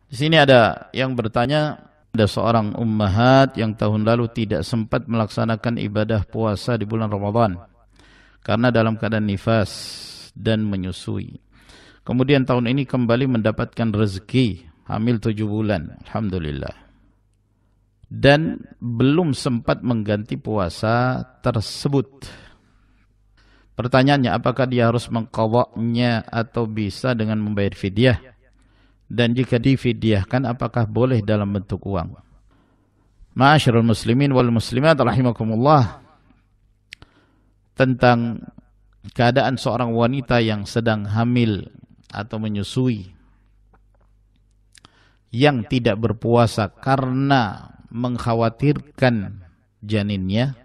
Di sini ada yang bertanya, ada seorang ummahat yang tahun lalu tidak sempat melaksanakan ibadah puasa di bulan Ramadan karena dalam keadaan nifas dan menyusui. Kemudian tahun ini kembali mendapatkan rezeki, hamil 7 bulan, alhamdulillah. Dan belum sempat mengganti puasa tersebut. Pertanyaannya, apakah dia harus mengqadha'nya atau bisa dengan membayar fidyah? Dan jika difidyahkan, apakah boleh dalam bentuk uang? Ma'asyiral muslimin wal muslimat rahimakumullah, tentang keadaan seorang wanita yang sedang hamil atau menyusui yang tidak berpuasa karena mengkhawatirkan janinnya,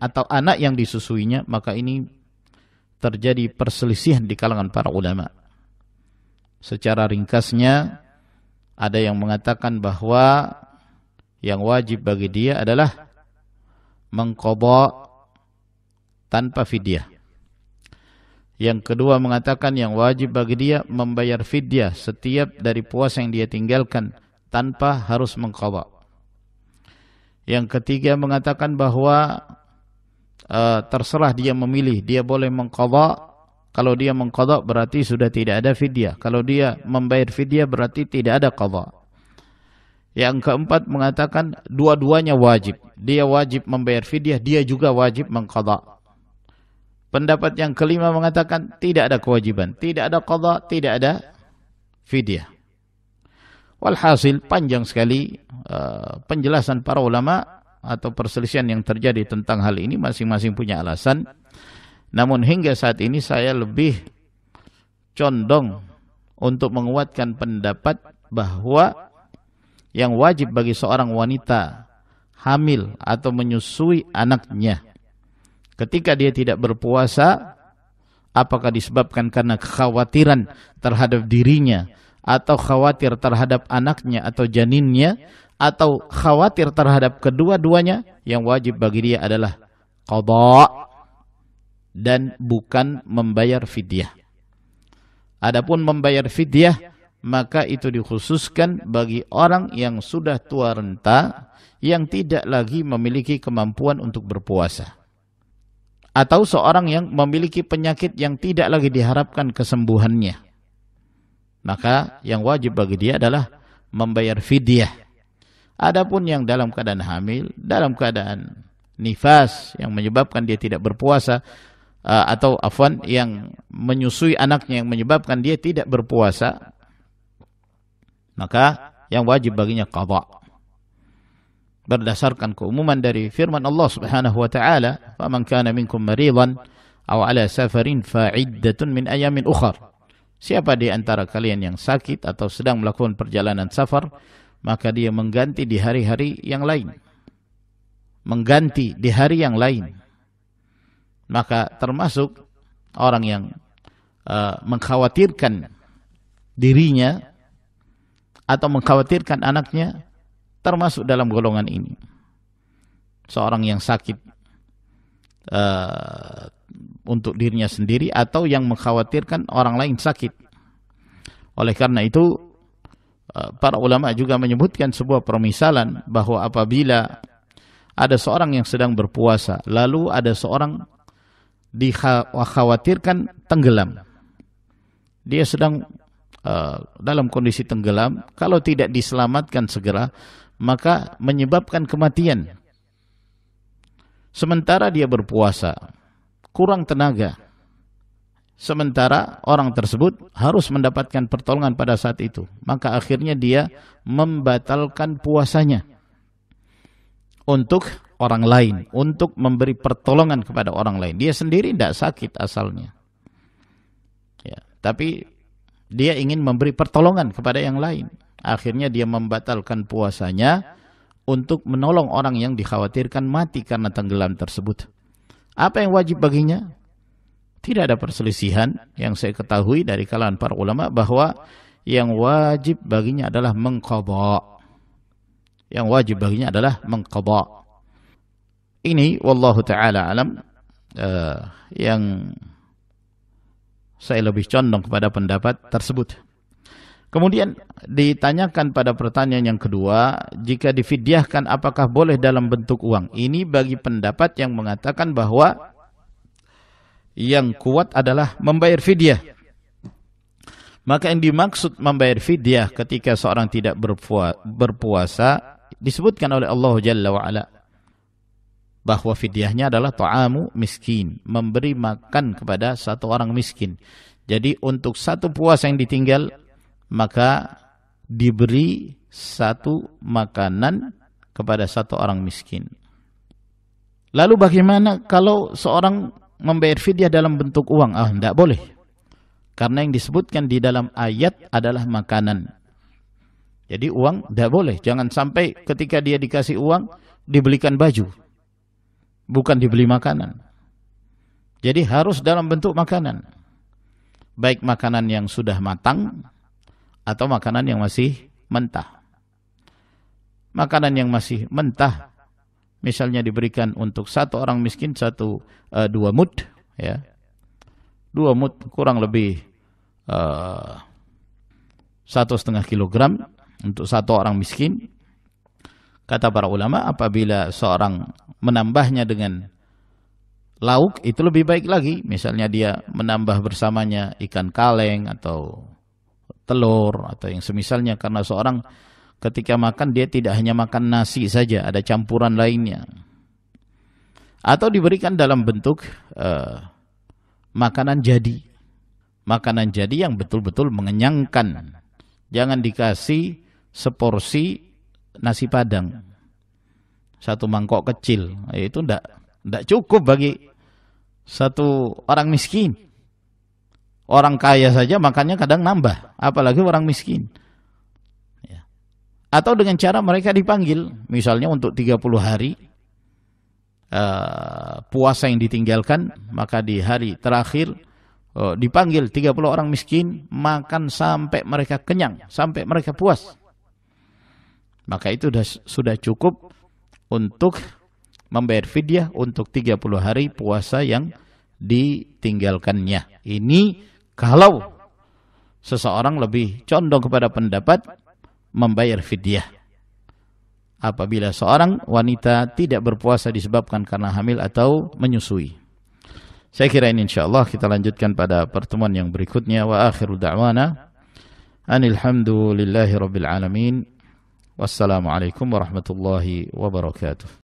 atau anak yang disusuinya, maka ini terjadi perselisihan di kalangan para ulama. Secara ringkasnya, ada yang mengatakan bahwa yang wajib bagi dia adalah mengqadha tanpa fidyah. Yang kedua mengatakan yang wajib bagi dia membayar fidyah setiap dari puasa yang dia tinggalkan tanpa harus mengqadha. Yang ketiga mengatakan bahwa terserah dia memilih, dia boleh mengqadha. Kalau dia mengqadha berarti sudah tidak ada fidyah. Kalau dia membayar fidyah berarti tidak ada qadha. Yang keempat mengatakan dua-duanya wajib. Dia wajib membayar fidyah, dia juga wajib mengqadha. Pendapat yang kelima mengatakan tidak ada kewajiban, tidak ada qadha, tidak ada fidyah. Walhasil panjang sekali penjelasan para ulama atau perselisihan yang terjadi tentang hal ini, masing-masing punya alasan. Namun hingga saat ini saya lebih condong untuk menguatkan pendapat bahwa yang wajib bagi seorang wanita hamil atau menyusui anaknya ketika dia tidak berpuasa, apakah disebabkan karena kekhawatiran terhadap dirinya, atau khawatir terhadap anaknya atau janinnya, atau khawatir terhadap kedua-duanya, yang wajib bagi dia adalah qadha dan bukan membayar fidyah. Adapun membayar fidyah, maka itu dikhususkan bagi orang yang sudah tua renta, yang tidak lagi memiliki kemampuan untuk berpuasa, atau seorang yang memiliki penyakit yang tidak lagi diharapkan kesembuhannya. Maka yang wajib bagi dia adalah membayar fidyah. Adapun yang dalam keadaan hamil, dalam keadaan nifas yang menyebabkan dia tidak berpuasa, atau yang menyusui anaknya yang menyebabkan dia tidak berpuasa, maka yang wajib baginya qadha. Berdasarkan keumuman dari firman Allah Subhanahu wa taala, "Faman kana minkum maridan aw ala safarin fa iddatun min ayamin ukhar." Siapa di antara kalian yang sakit atau sedang melakukan perjalanan safar, maka dia mengganti di hari-hari yang lain. Mengganti di hari yang lain. Maka termasuk orang yang mengkhawatirkan dirinya atau mengkhawatirkan anaknya, termasuk dalam golongan ini. Seorang yang sakit untuk dirinya sendiri, atau yang mengkhawatirkan orang lain sakit. Oleh karena itu, para ulama juga menyebutkan sebuah permisalan bahwa apabila ada seorang yang sedang berpuasa, lalu ada seorang dikhawatirkan tenggelam. Dia sedang dalam kondisi tenggelam, kalau tidak diselamatkan segera, maka menyebabkan kematian. Sementara dia berpuasa, kurang tenaga. Sementara orang tersebut harus mendapatkan pertolongan pada saat itu, maka akhirnya dia membatalkan puasanya untuk orang lain, untuk memberi pertolongan kepada orang lain. Dia sendiri tidak sakit asalnya, ya, tapi dia ingin memberi pertolongan kepada yang lain. Akhirnya dia membatalkan puasanya untuk menolong orang yang dikhawatirkan mati karena tenggelam tersebut. Apa yang wajib baginya? Tidak ada perselisihan yang saya ketahui dari kalangan para ulama bahwa yang wajib baginya adalah mengqadha. Yang wajib baginya adalah mengqadha. Ini wallahu taala alam yang saya lebih condong kepada pendapat tersebut. Kemudian ditanyakan pada pertanyaan yang kedua, jika difidyahkan apakah boleh dalam bentuk uang? Ini bagi pendapat yang mengatakan bahwa yang kuat adalah membayar fidyah. Maka yang dimaksud membayar fidyah ketika seorang tidak berpuasa disebutkan oleh Allah Jalla wa'ala, bahwa fidyahnya adalah ta'amu miskin, memberi makan kepada satu orang miskin. Jadi untuk satu puasa yang ditinggal, maka diberi satu makanan kepada satu orang miskin. Lalu bagaimana kalau seorang membayar fidyah dalam bentuk uang? Tidak boleh. Karena yang disebutkan di dalam ayat adalah makanan. Jadi uang tidak boleh. Jangan sampai ketika dia dikasih uang, dibelikan baju. Bukan dibeli makanan. Jadi harus dalam bentuk makanan. Baik makanan yang sudah matang, atau makanan yang masih mentah. Makanan yang masih mentah, misalnya diberikan untuk satu orang miskin 2 mud, ya, 2 mud kurang lebih 1,5 kilogram untuk satu orang miskin. Kata para ulama, apabila seorang menambahnya dengan lauk, itu lebih baik lagi. Misalnya dia menambah bersamanya ikan kaleng atau telur atau yang semisalnya, karena seorang ketika makan dia tidak hanya makan nasi saja, ada campuran lainnya. Atau diberikan dalam bentuk makanan jadi. Makanan jadi yang betul-betul mengenyangkan. Jangan dikasih seporsi nasi padang, 1 mangkok kecil. Itu tidak cukup bagi satu orang miskin. Orang kaya saja makannya kadang nambah, apalagi orang miskin. Ya. Atau dengan cara mereka dipanggil, misalnya untuk 30 hari puasa yang ditinggalkan, maka di hari terakhir dipanggil 30 orang miskin, makan sampai mereka kenyang, sampai mereka puas. Maka itu sudah cukup untuk membayar fidyah untuk 30 hari puasa yang ditinggalkannya. Ini kalau seseorang lebih condong kepada pendapat membayar fidyah. Apabila seorang wanita tidak berpuasa disebabkan karena hamil atau menyusui. Saya kira ini insyaallah kita lanjutkan pada pertemuan yang berikutnya. Wa akhiru da'wana anil hamdulillahi rabbil alamin. Wassalamualaikum warahmatullahi wabarakatuh.